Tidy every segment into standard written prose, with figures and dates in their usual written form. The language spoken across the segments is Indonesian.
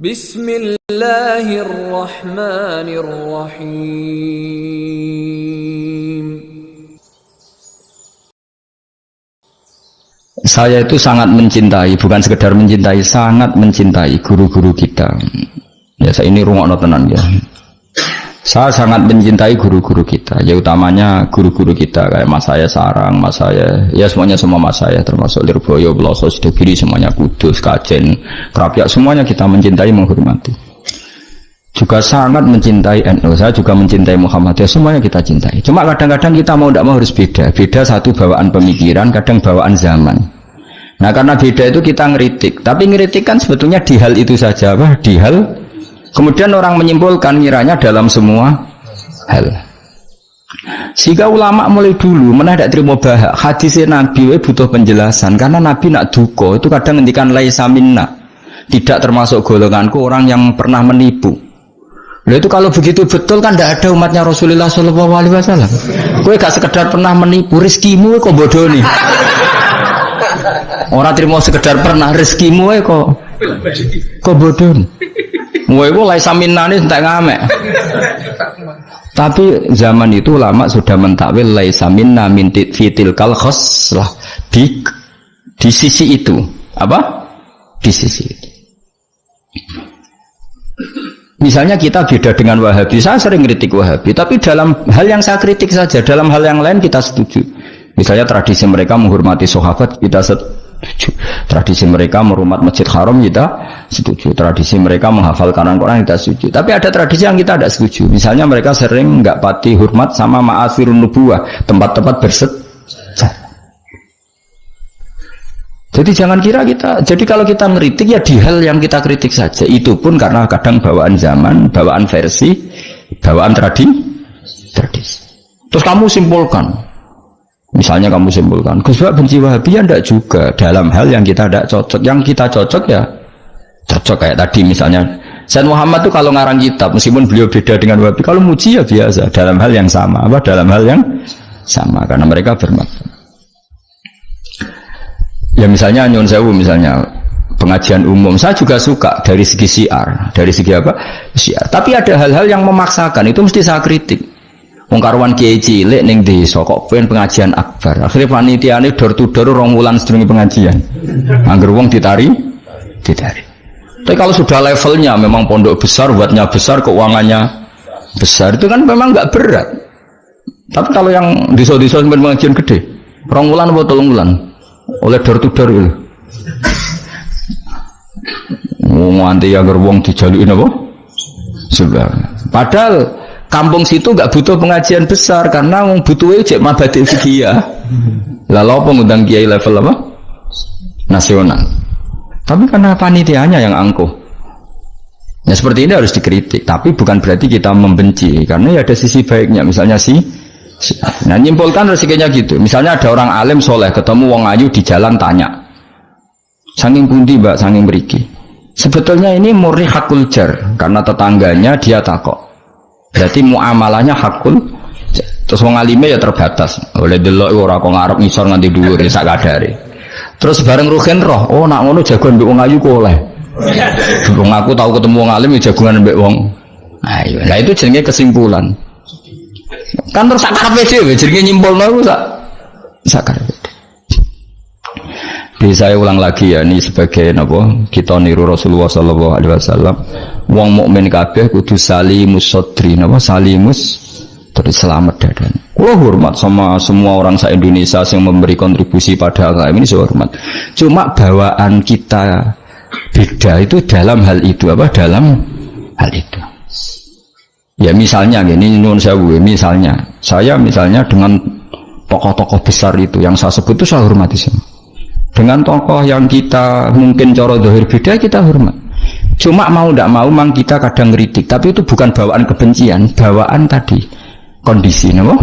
Bismillahirrahmanirrahim. Saya itu sangat mencintai, bukan sekedar mencintai, sangat mencintai guru-guru kita. Ya, saya ini rungokno tenan ya. Saya sangat mencintai guru-guru kita, ya utamanya guru-guru kita kayak mas saya Sarang, mas saya, ya semuanya semua mas saya, termasuk Lirboyo, Bloso, Sidogiri, semuanya Kudus, Kajen, Kerapiak, semuanya kita mencintai, menghormati. Juga sangat mencintai NU, saya juga mencintai Muhammadiyah, semuanya kita cintai. Cuma kadang-kadang kita mau tidak mau harus beda, satu bawaan pemikiran, kadang bawaan zaman. Nah karena beda itu kita ngeritik, tapi ngeritik kan sebetulnya di hal itu saja, apa? Di hal, kemudian orang menyimpulkan ngiranya dalam semua hal. Sehingga ulama mulai dulu mana tidak terima bahak hadisnya Nabi butuh penjelasan, karena Nabi nak duko itu kadang ngendikan laisa minna, tidak termasuk golonganku orang yang pernah menipu. Nah itu kalau begitu betul kan tidak ada umatnya Rasulullah SAW. Kowe gak sekedar pernah menipu, rezekimu kok bodoh nih. Orang terima sekedar pernah, rezekimu kok bodoh nih. Kowe iku laisa minna nih entek ngamek. Tapi zaman itu ulama sudah mentakwil laisa minna min fitil kal khoslah di sisi itu. Apa? Di sisi itu. Misalnya kita beda dengan Wahabi, saya sering kritik Wahabi, tapi dalam hal yang saya kritik saja, dalam hal yang lain kita setuju. Misalnya tradisi mereka menghormati sahabat, kita setuju. Tradisi mereka merumah Masjid Haram, kita setuju. Tradisi mereka menghafal Quran, kita setuju. Tapi ada tradisi yang kita tidak setuju. Misalnya mereka sering nggak pati hormat sama ma'asirun nubuwah, tempat-tempat bersejarah. Jadi jangan kira kita, jadi kalau kita ngeritik ya di hal yang kita kritik saja. Itu pun karena kadang bawaan zaman, bawaan versi, bawaan tradisi. Terus kamu simpulkan, misalnya kamu simpulkan, Gus Wahab benci Wahabi ya enggak juga. Dalam hal yang kita tidak cocok, yang kita cocok ya cocok kayak tadi misalnya. Sayyid Muhammad itu kalau ngarang kitab, meskipun beliau beda dengan Wahabi, kalau muji ya biasa, dalam hal yang sama, apa dalam hal yang sama, karena mereka bermakna. Ya misalnya nyun sewu, misalnya pengajian umum saya juga suka dari segi syiar, dari segi apa? Syiar. Tapi ada hal-hal yang memaksakan, itu mesti saya kritik. Wong karuan kiai cilik ning desa kok pengen pengajian akbar. Akhirnya panitiane door to door 2 wulan sedurunge pengajian. Angger wong ditari. Tapi kalau sudah levelnya memang pondok besar, buatnya besar, keuangannya besar, itu kan memang enggak berat. Tapi kalau yang desa-desa pengajian gede, 2 wulan atau 3 wulan oleh door to door itu nganti agar wong dijalukin apa? Sebab padahal kampung situ nggak butuh pengajian besar karena wong butuhnya cek mabadik fikih. Lalu apa ngundang kiai level apa? Nasional. Tapi karena panitianya yang angkuh. Ya seperti ini harus dikritik, tapi bukan berarti kita membenci, karena ya ada sisi baiknya. Misalnya nah nyimpulkan rezekinya gitu. Misalnya ada orang alim soleh ketemu wong ayu di jalan tanya, saking pundi mbak, saking beriki. Sebetulnya ini murni hakul jar, karena tetangganya dia takok. Berarti muamalahnya hakul. Terus wong alime ya terbatas. Oleh delok ora kok ngarep ngisor nganti dhuwur sak kadare. Terus bareng rugen roh, oh nak ngono jagoan mbek wong ayu kok oleh. Wong aku tahu ketemu wong alim ya jagoan mbek wong ayu. Lah itu jenenge kesimpulan. Kan terus sakar dhewe jenenge nyimpulno iku sakar. Saya ulang lagi ya, ini sebagai napa kita niru Rasulullah sallallahu alaihi wasallam. Wong mukmin kabeh kudu salimus sadri, napa salimus terus selamat dadane. Kula hormat sama semua orang se-Indonesia yang memberi kontribusi pada agama ini, saya hormat. Cuma bawaan kita beda itu dalam hal itu, apa dalam hal itu. Ya misalnya gini, nyuwun sewu, misalnya saya dengan tokoh-tokoh besar itu yang saya sebut itu saya hormati semua. Dengan tokoh yang kita mungkin cara zahir beda kita hormat. Cuma mau tidak mau memang kita kadang kritik, tapi itu bukan bawaan kebencian, bawaan tadi kondisi, napa?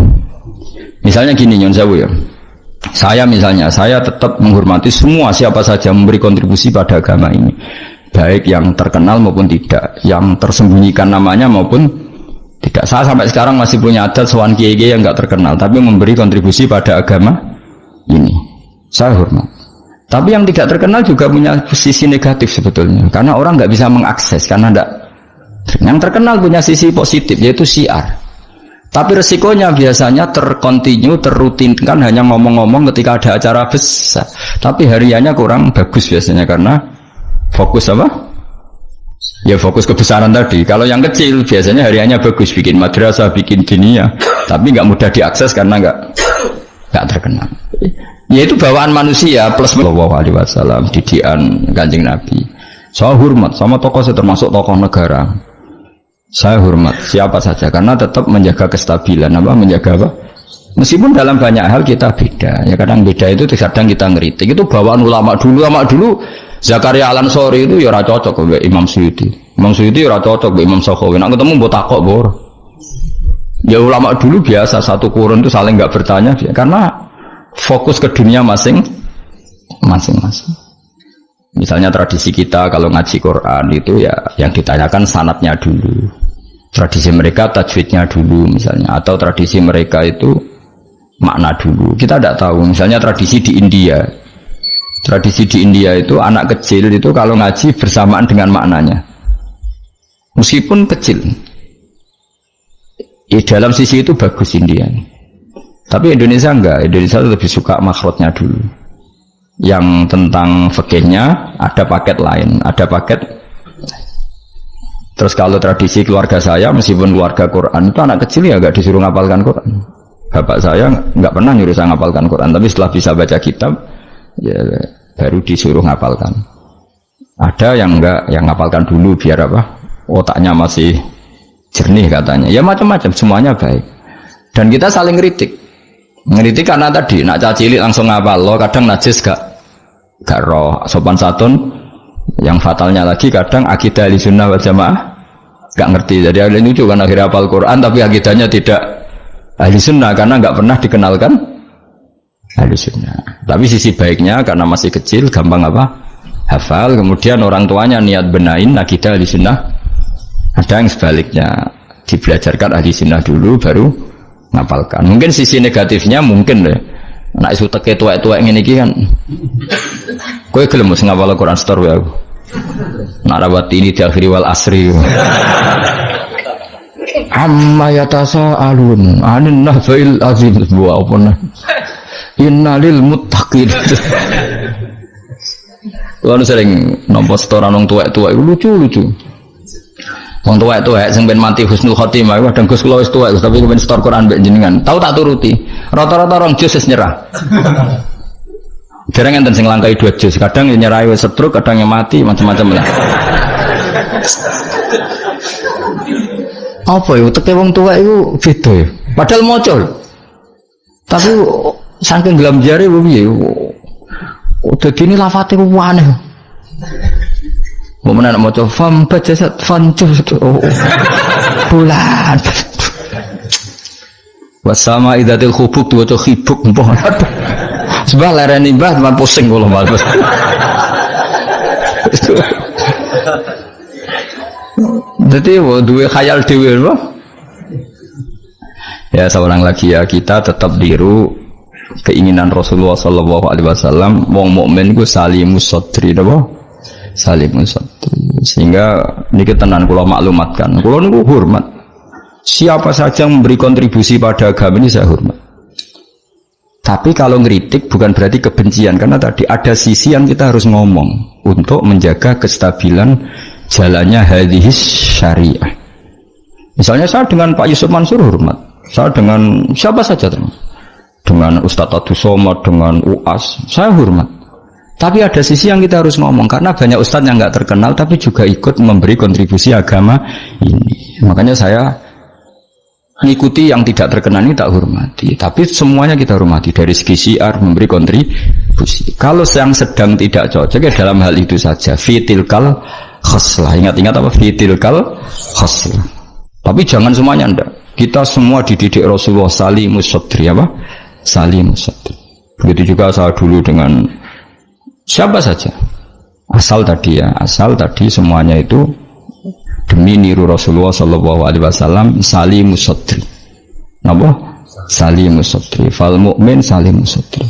Misalnya gini nyuwun sewu ya. Saya tetap menghormati semua siapa saja memberi kontribusi pada agama ini. Baik yang terkenal maupun tidak, yang tersembunyikan namanya maupun tidak. Saya sampai sekarang masih punya adat sowan kiai-kiai yang enggak terkenal tapi memberi kontribusi pada agama ini. Saya hormat. Tapi yang tidak terkenal juga punya sisi negatif sebetulnya, karena orang nggak bisa mengakses, karena enggak. Yang terkenal punya sisi positif, yaitu syiar. Tapi resikonya biasanya terkontinu, terrutinkan hanya ngomong-ngomong ketika ada acara besar. Tapi hariannya kurang bagus biasanya karena fokus apa? Ya fokus kebesaran tadi. Kalau yang kecil biasanya hariannya bagus, bikin madrasah, bikin diniyah, tapi nggak mudah diakses karena nggak terkenal. Yaitu bawaan manusia plus Sallallahu Alaihi Wasallam, didikan Kanjeng Nabi. Saya hormat sama tokoh, saya termasuk tokoh negara. Saya hormat siapa saja karena tetap menjaga kestabilan, menjaga apa? Meskipun dalam banyak hal kita beda, ya kadang beda itu kadang kita ngeritik. Itu bawaan ulama dulu Zakaria Al-Ansori itu ya ora cocok ke Imam Suyuti. Imam Suyuti ora cocok ke Imam Sakhawi. Nek ketemu mbok takok bor. Ya ulama dulu biasa satu kurun itu saling enggak bertanya karena fokus ke dunia masing-masing. Misalnya tradisi kita kalau ngaji Quran itu ya yang ditanyakan sanadnya dulu. Tradisi mereka tajwidnya dulu misalnya, atau tradisi mereka itu makna dulu. Kita tidak tahu. Misalnya tradisi di India. Tradisi di India itu anak kecil itu kalau ngaji bersamaan dengan maknanya. Meskipun kecil. Dalam sisi itu bagus India. Tapi Indonesia enggak. Indonesia lebih suka makhrajnya dulu. Yang tentang fikihnya ada paket lain, ada paket. Terus kalau tradisi keluarga saya, meskipun keluarga Quran itu anak kecil ya enggak disuruh ngapalkan Quran. Bapak saya enggak pernah nyuruh saya ngapalkan Quran, tapi setelah bisa baca kitab, ya baru disuruh ngapalkan. Ada yang enggak, yang ngapalkan dulu biar apa? Otaknya masih jernih katanya. Ya macam-macam, semuanya baik. Dan kita saling ngeritik. Ngeritik karena tadi nak cacilik langsung ngapal, lo kadang najis gak roh sopan santun. Yang fatalnya lagi kadang akidah Ahlussunnah wal Jamaah gak ngerti. Jadi ada lucu kan akhirnya hafal Quran tapi akidahnya tidak Ahlussunnah karena gak pernah dikenalkan Ahlussunnah. Tapi sisi baiknya karena masih kecil gampang apa? Hafal, kemudian orang tuanya niat benain akidah Ahlussunnah. Ada yang sebaliknya dibelajarkan Ahlussunnah dulu baru ngapalkan. Mungkin sisi negatifnya mungkin deh. Anak isu teke tuwek-tuwek ngene iki kan. Kowe gelem mesti ngapal Quran setor wae aku. Nak rawat ini di akhir wal asri. Amma yatasa alun anin nahfil azim buah apa nah. Innalil muttaqin. Lalu sering nampa setoran wong tuwek-tuwek lucu-lucu. Wong tuwek-tuwek sing ben mati husnul khotimah kadang Gus kula wis tuwek tapi ben setor Quran mbek jenengan. Tahu tak turuti. Rata-rata orang jus wis nyerah. Jarang enten sing langkai 2 jus, kadang yang nyerah wis setruk, kadang yang mati macam-macam lah. Apa ya teke wong tuwek iku beda ya. Padahal maca. Tapi saking gelam jare piye. Dadi ini lafate ku aneh. Mau menarik mau coba fam bajasat fancus bulan wasama idatil khubuk tuh atau khibuk mpong sebab lereni mbah teman pusing kalau malas jadi dua khayal dewi ya seorang lagi ya kita tetap diru keinginan Rasulullah Sallallahu Alaihi Wasallam wong mukmin ku salimus sadri salimus sadri sehingga niki tenan kula maklumatkan kula niku hormat siapa saja yang memberi kontribusi pada agama ini saya hormat tapi kalau ngeritik bukan berarti kebencian karena tadi ada sisi yang kita harus ngomong untuk menjaga kestabilan jalannya hadis syariah. Misalnya saya dengan Pak Yusuf Mansur hormat, saya dengan siapa saja dengan Ustadz Abdul Somad, dengan UAS saya hormat. Tapi ada sisi yang kita harus ngomong karena banyak ustadz yang nggak terkenal tapi juga ikut memberi kontribusi agama ini. Makanya saya mengikuti yang tidak terkenal ini tak hormati. Tapi semuanya kita hormati dari segi syiar memberi kontribusi. Kalau yang sedang tidak cocok ya dalam hal itu saja. Fitilkal khaslah. Ingat-ingat apa? Fitilkal khaslah. Tapi jangan semuanya ndak. Kita semua dididik Rasulullah salimus sadri apa? Salimus sadri. Begitu juga saya dulu dengan siapa saja asal tadi semuanya itu demi niru Rasulullah Sallallahu Alaihi Wasallam salimus sadri. Napa? Salimus sadri. Fal mukmin salimus sadri.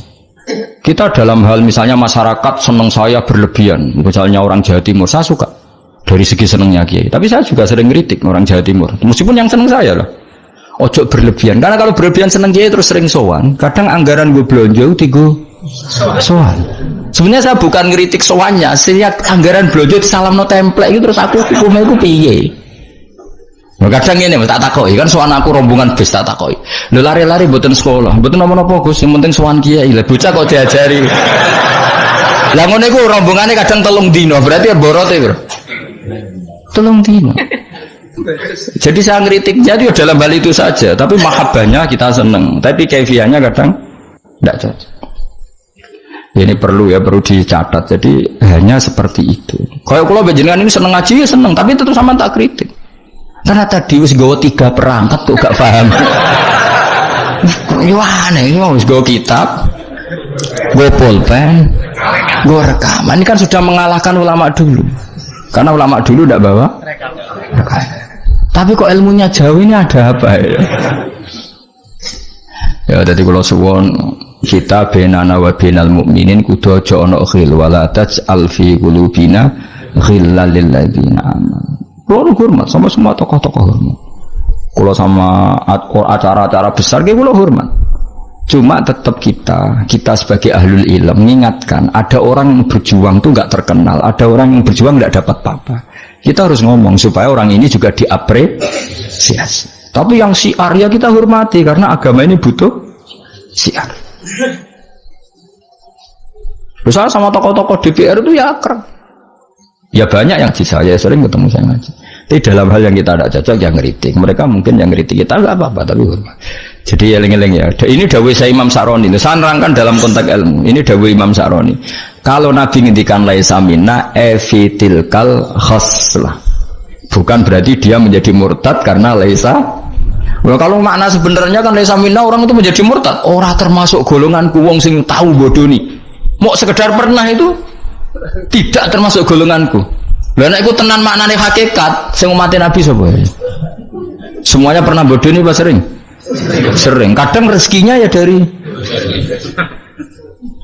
Kita dalam hal misalnya masyarakat senang saya berlebihan, misalnya orang Jawa Timur, saya suka dari segi senangnya Kiai. Tapi saya juga sering kritik orang Jawa Timur, meskipun yang senang saya lah. Ojo berlebihan, karena kalau berlebihan senang Kiai terus sering sowan. Kadang anggaran gue belanja tigo sowan. Sebenarnya saya bukan kritik sowannya, setiap anggaran belanja salam no template itu terus aku hukumnya itu piye. Kadang ini tak takoi kan sowan aku rombongan bis tak takoi. Lho lari-lari mboten sekolah, mboten napa-napa Gus, yang penting sowan kiai. Lah bocah kok diajari. Lah ngono iku rombongane kadang 3 dino, berarti ya borote, Bro. 3 dino. Jadi saya ngritiknya itu dalam hal itu saja, tapi mahabbahnya kita seneng, tapi kaifiahnya kadang tidak cocok. Ini perlu dicatat. Jadi hanya seperti itu. Kalau panjenengan ini seneng ngaji ya seneng, tapi itu sama tak kritik. Karena tadi wis gawa 3 perangkat tuh gak paham. Yo aneh, yo wis gawa kitab, gawa pulpen, gawa rekaman. Ini kan sudah mengalahkan ulama dulu. Karena ulama dulu tidak bawa rekaman. Tapi kok ilmunya jauh ini ada apa ya? Ya tadi kalau suwon kita benana wa benal mukminin kudu aja ana khil wala taj'al fi qulubina ghillal lil ladzina amanu. Kulo hormat sama semua tokoh-tokoh hormat. Kulo sama acara-acara besar kulo hormat. Cuma tetap kita sebagai ahlul ilm mengingatkan ada orang yang berjuang tuh nggak terkenal, ada orang yang berjuang nggak dapat apa-apa. Kita harus ngomong supaya orang ini juga diapresiasi. Tapi yang syiar ya kita hormati karena agama ini butuh syiar. Misalnya sama tokoh-tokoh DPR itu ya akrab. Ya banyak yang di saya sering ketemu saya ngaji. Tapi dalam hal yang kita tidak cocok yang ngeritik. Mereka mungkin yang ngeritik kita nggak apa-apa tapi hormat. Jadi eling-eling ya. Ini dawuh saya Imam Sa'roni. Saya nerangkan dalam konteks ilmu. Ini dawuh Imam Sa'roni. Kalau Nabi ngendikan laisa minna efitilkal khoslah. Bukan berarti dia menjadi murtad karena laisa. Well, kalau makna sebenarnya kan laisa minna orang itu menjadi murtad. Orang termasuk golonganku wong sing tahu bodoh nih. Mau sekedar pernah itu tidak termasuk golonganku. Lah nek iku tenan maknane hakikat sing umat Nabi sapa? Semuanya pernah bodoh nih Pak sering? Sering. Kadang rezekinya ya dari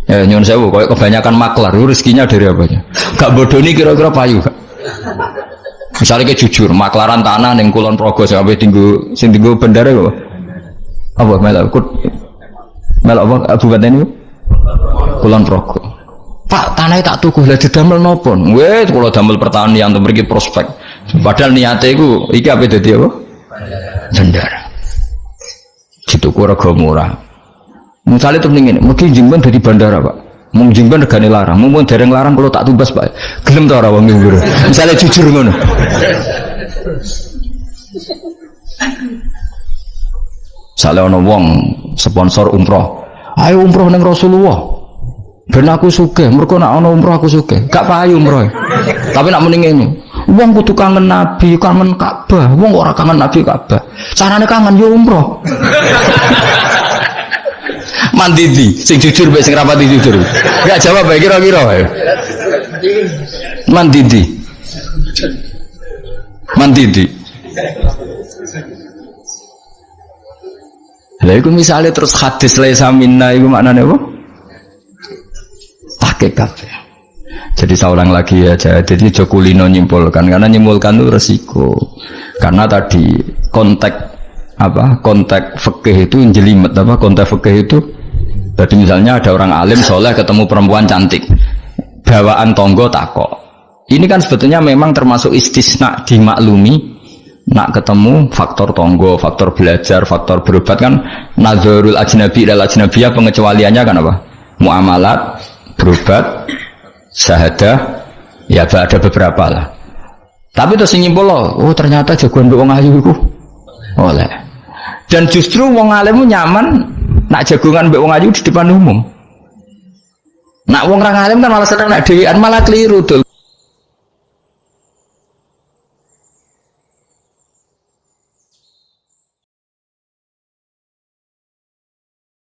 ya nyun sewu koyo kebanyakan maklar, rezekinya dari apanya? Gak bodoh nih kira-kira payu. Misalnya kayak jujur, maklaran tanah ning Kulon Progo sampai sing tinggu bendara kok. Apa melok apa Abu Baten itu? Kulon Progo. Pak, tanahnya tak tuku lah didamel nopo? Wes kalau damel pertanian untuk pergi prospek. Padahal niatnya itu iki apa dadi apa? Bendara. Dituku rega murah. Misalnya itu ngene, mungkin jingban dari bandara, Pak. Mung jingban regane larang, mung dereng larang kalau tak tumbas, Pak. Gelem ta ora wong iki? Misalnya jujur ngono. Misalnya ana wong sponsor umroh. Ayo umroh ning Rasulullah. Ben aku sugih, mergo nek ana umroh aku sugih. Gak payu umroh. Tapi nek muni ngene, wong kudu kangen Nabi, kangen Ka'bah. Wong ora kangen Nabi Ka'bah. Carane kangen yo umroh. Mandidi, sing jujur mbek sing rapati jujur. Gak jawab bae kira-kira. Mandidi. Lha iku misale terus hadis laisa minna iku maknane apa? Pakai kafe. Jadi saya ulang lagi ya, jadi Jokulino nyimpulkan karena nyimpulkan itu resiko. Karena tadi konteks fikih itu jelimet apa konteks fikih itu. Jadi misalnya ada orang alim soleh ketemu perempuan cantik, bawaan tonggo takok. Ini kan sebetulnya memang termasuk istisna dimaklumi. Nak ketemu faktor tonggo, faktor belajar, faktor berobat kan nazarul ajnabi dan ajnabiyah pengecualiannya kan apa? Muamalat, berobat, syahadah, ya ada beberapa lah. Tapi terus nyimpul loh, oh ternyata jagoan wong ayu iku oleh. Dan justru wong alim nyaman nak jagongan mbek wong ayu di depan umum. Nak wong ra alim kan malah seneng nak dhewean malah keliru dul.